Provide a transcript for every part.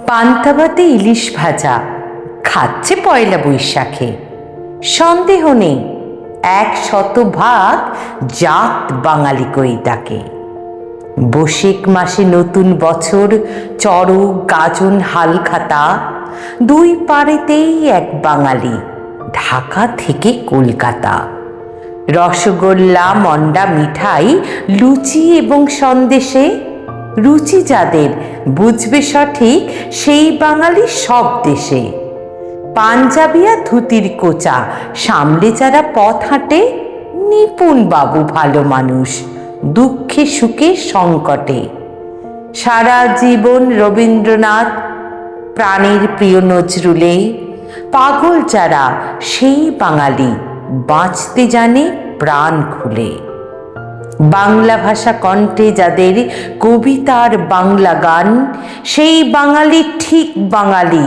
পান্তা ভাতে ইলিশ ভাজা খাচ্ছে পয়লা বৈশাখে। সন্দেহ নেই 100% জাত বাঙালি কই তাকে। বৈশাখ মাসে নতুন বছর, চড়ক গাজন হালখাতা, দুই পাড়েতেই এক বাঙালি, ঢাকা থেকে কলকাতা। রসগোল্লা, মন্ডা, মিঠাই, লুচি এবং সন্দেশে রুচি যাদের বুঝবে সঠিক, সেই বাঙালি সব দেশে। পাঞ্জাবিয়া ধুতির কোচা সামলে যারা পথ হাঁটে, নিপুণ বাবু ভালো মানুষ, দুঃখে সুখে সংকটে। সারা জীবন রবীন্দ্রনাথ, প্রাণের প্রিয় নজরুলে, পাগল যারা সেই বাঙালি, বাঁচতে জানে প্রাণ খুলে। বাংলা ভাষা কণ্ঠে যাদের কবিতার বাংলা গান, সেই বাঙালি ঠিক বাঙালি,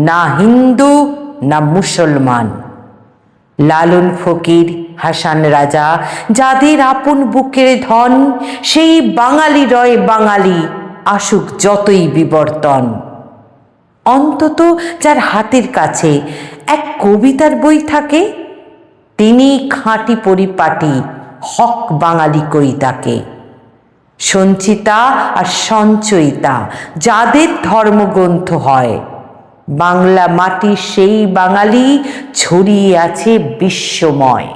না হিন্দু না মুসলমান। লালন ফকির, হাসান রাজা যাদের আপন বুকের ধন, সেই বাঙালি রয় বাঙালি, আসুক যতই বিবর্তন। অন্তত যার হাতের কাছে এক কবিতার বই থাকে, তিনি খাঁটি পরিপাটি, হক বাঙালি কই তাকে। সঞ্চিতা আর সঞ্চয়িতা যাদের ধর্মগ্রন্থ হয়, বাংলা মাটির সেই বাঙালি ছড়িয়ে আছে বিশ্বময়।